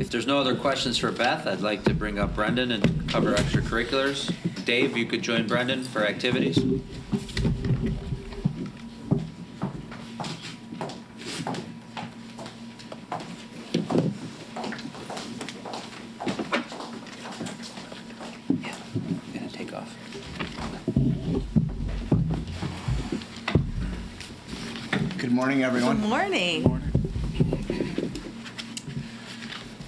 If there's no other questions for Beth, I'd like to bring up Brendan and cover extracurriculars. Dave, you could join Brendan for activities. Good morning, everyone. Good morning.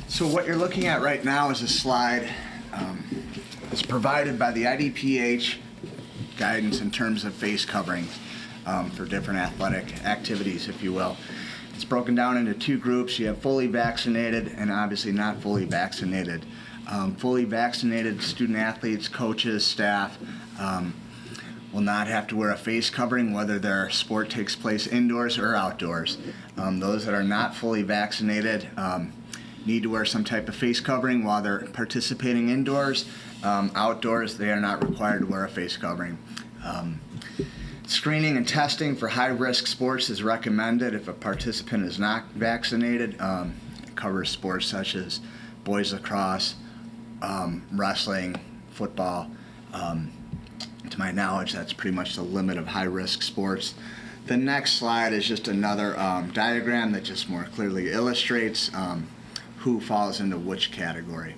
So what you're looking at right now is a slide that's provided by the IDPH Guidance in terms of face coverings for different athletic activities, if you will. It's broken down into two groups. You have fully vaccinated and obviously not fully vaccinated. Fully vaccinated student athletes, coaches, staff will not have to wear a face covering whether their sport takes place indoors or outdoors. Those that are not fully vaccinated need to wear some type of face covering while they're participating indoors. Outdoors, they are not required to wear a face covering. Screening and testing for high-risk sports is recommended if a participant is not vaccinated. It covers sports such as boys lacrosse, wrestling, football. To my knowledge, that's pretty much the limit of high-risk sports. The next slide is just another diagram that just more clearly illustrates who falls into which category.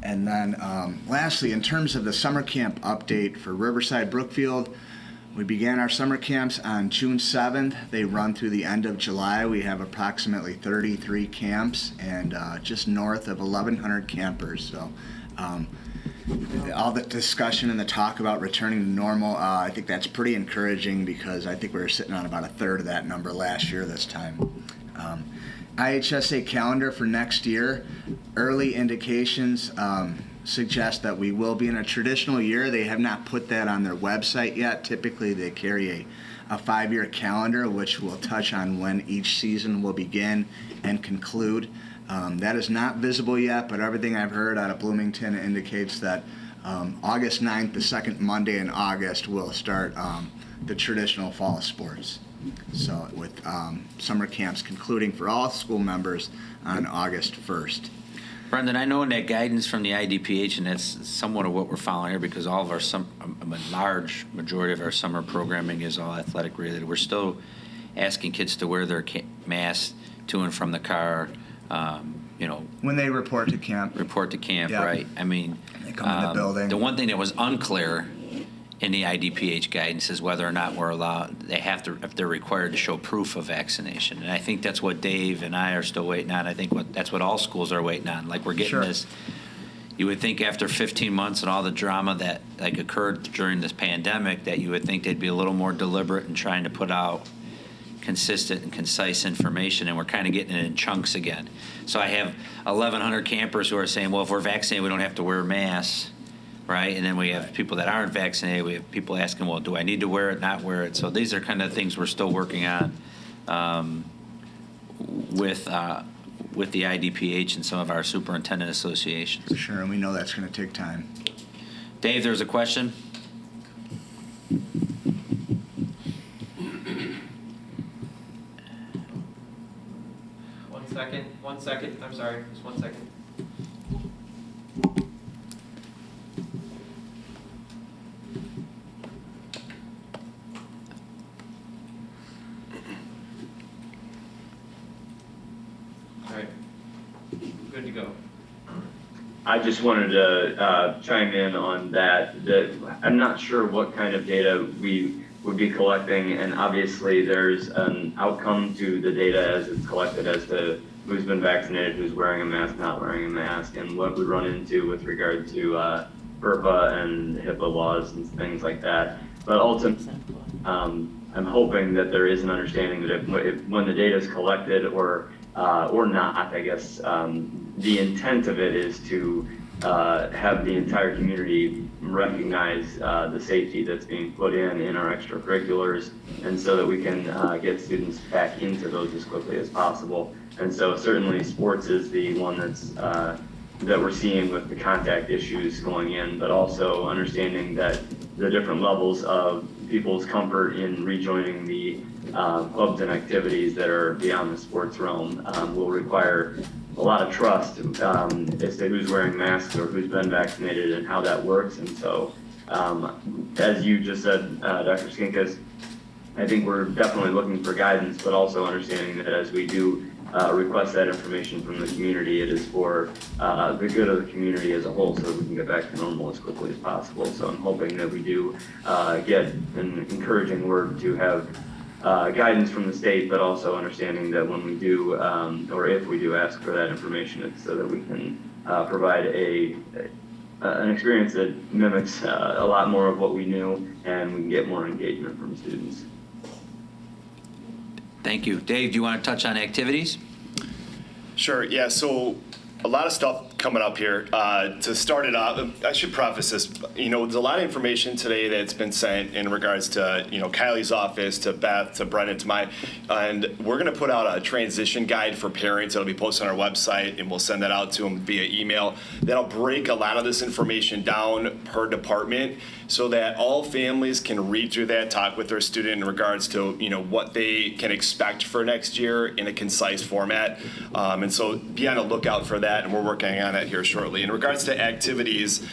And then lastly, in terms of the summer camp update for Riverside Brookfield, we began our summer camps on June 7th. They run through the end of July. We have approximately 33 camps and just north of 1,100 campers. So all the discussion and the talk about returning to normal, I think that's pretty encouraging because I think we were sitting on about a third of that number last year this time. IHSA calendar for next year, early indications suggest that we will be in a traditional year. They have not put that on their website yet. Typically they carry a 5-year calendar which will touch on when each season will begin and conclude. That is not visible yet, but everything I've heard out of Bloomington indicates that August 9th, the second Monday in August, will start the traditional fall sports. So with summer camps concluding for all school members on August 1st. Brendan, I know in that guidance from the IDPH, and that's somewhat of what we're following here because all of our a large majority of our summer programming is all athletic related. We're still asking kids to wear their masks to and from the car. When they report to camp. Yep. Right? I mean, they come in the building. The one thing that was unclear in the IDPH guidance is whether or not we're allowed. They have to, if they're required to show proof of vaccination, and I think that's what Dave and I are still waiting on. I think that's what all schools are waiting on. Like we're getting this. You would think after 15 months and all the drama that like occurred during this pandemic, that you would think they'd be a little more deliberate in trying to put out consistent and concise information, and we're kind of getting it in chunks again. So I have 1,100 campers who are saying, well, if we're vaccinated, we don't have to wear masks, right? And then we have people that aren't vaccinated. We have people asking, well, do I need to wear it, not wear it? So these are kind of things we're still working on with the IDPH and some of our superintendent associations. Sure, and we know that's going to take time. Dave, there's a question. One second, I'm sorry, just 1 second. All right, good to go. I just wanted to chime in on that. I'm not sure what kind of data we would be collecting, and obviously there's an outcome to the data as it's collected as to who's been vaccinated, who's wearing a mask, not wearing a mask, and what we run into with regard to FERPA and HIPAA laws and things like that. But ultimately, I'm hoping that there is an understanding that if when the data is collected or not, I guess the intent of it is to have the entire community recognize the safety that's being put in our extracurriculars, and so that we can get students back into those as quickly as possible. And so certainly sports is the one that's that we're seeing with the contact issues going in, but also understanding that the different levels of people's comfort in rejoining the clubs and activities that are beyond the sports realm will require a lot of trust as to who's wearing masks or who's been vaccinated and how that works. And so, as you just said, Dr. Skinkas, I think we're definitely looking for guidance, but also understanding that as we do request that information from the community, it is for the good of the community as a whole, so that we can get back to normal as quickly as possible. So I'm hoping that we do get an encouraging word to have guidance from the state, but also understanding that when we do, or if we do ask for that information, it's so that we can provide an experience that mimics a lot more of what we knew, and we can get more engagement from students. Thank you. Dave, do you want to touch on activities? Sure, yeah, so a lot of stuff coming up here. To start it off, I should preface this, there's a lot of information today that's been sent in regards to, Kylie's office, to Beth, to Brendan, to mine, and we're gonna put out a transition guide for parents. It'll be posted on our website, and we'll send that out to them via email. That'll break a lot of this information down per department so that all families can read through that, talk with their student in regards to, what they can expect for next year in a concise format. And so be on the lookout for that, and we're working on that here shortly. In regards to activities,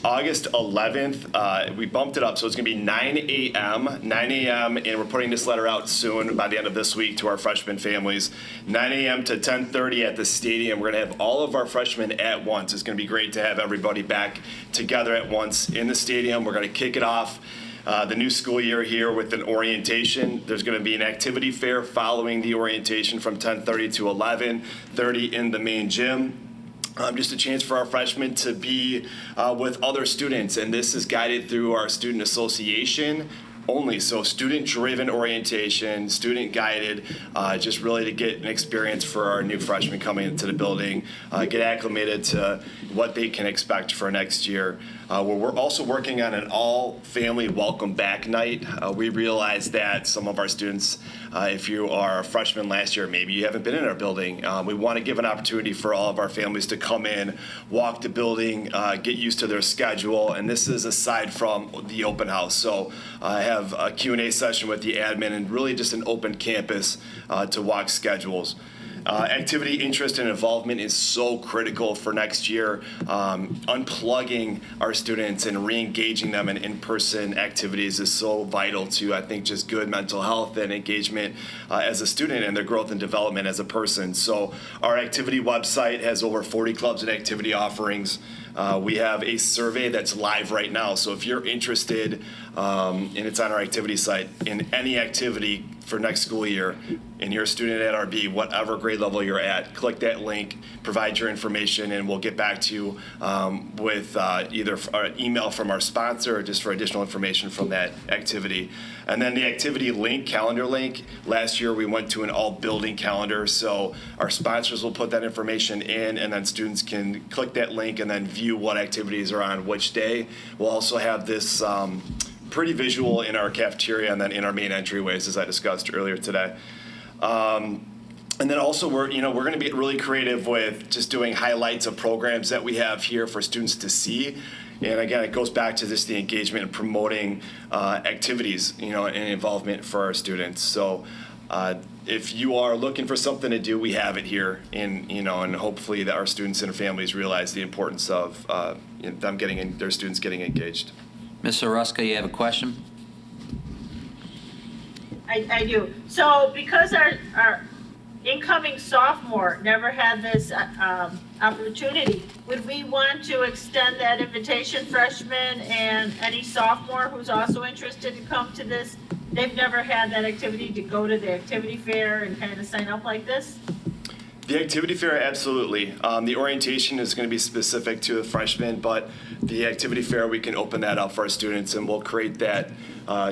August 11th, we bumped it up, so it's gonna be 9 a.m., and we're putting this letter out soon by the end of this week to our freshman families. 9 a.m. to 10:30 at the stadium. We're gonna have all of our freshmen at once. It's gonna be great to have everybody back together at once in the stadium. We're gonna kick it off the new school year here with an orientation. There's going to be an activity fair following the orientation from 10:30 to 11:30 in the main gym. Just a chance for our freshmen to be with other students, and this is guided through our student association only. So student-driven orientation, student-guided, just really to get an experience for our new freshmen coming into the building, get acclimated to what they can expect for next year. We're also working on an all-family welcome back night. We realize that some of our students, if you are a freshman last year, maybe you haven't been in our building. We want to give an opportunity for all of our families to come in, walk the building, get used to their schedule, and this is aside from the open house. So I have a Q&A session with the admin and really just an open campus to walk schedules. Activity, interest, and involvement is so critical for next year. Unplugging our students and re-engaging them in in-person activities is so vital to, I think, just good mental health and engagement as a student and their growth and development as a person. So our activity website has over 40 clubs and activity offerings. We have a survey that's live right now. So if you're interested, and it's on our activity site, in any activity for next school year, and you're a student at RB, whatever grade level you're at, click that link, provide your information, and we'll get back to you with either an email from our sponsor or just for additional information from that activity. And then the activity link, calendar link, last year we went to an all-building calendar, so our sponsors will put that information in, and then students can click that link and then view what activities are on which day. We'll also have this pretty visual in our cafeteria and then in our main entryways, as I discussed earlier today. And then also we're going to be really creative with just doing highlights of programs that we have here for students to see. And again, it goes back to just the engagement and promoting activities, and involvement for our students. So if you are looking for something to do, we have it here, and hopefully that our students and families realize the importance of them their students getting engaged. Ms. Oruska, you have a question? I do. So because our incoming sophomore never had this opportunity, would we want to extend that invitation, freshman and any sophomore who's also interested to come to this? They've never had that activity, to go to the activity fair and kind of sign up like this? The activity fair, absolutely. The orientation is going to be specific to the freshmen, but the activity fair, we can open that up for our students, and we'll create that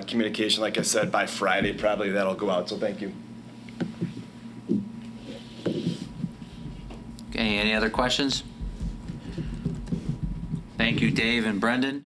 communication, like I said, by Friday. Probably that'll go out, so thank you. Okay, any other questions? Thank you, Dave and Brendan.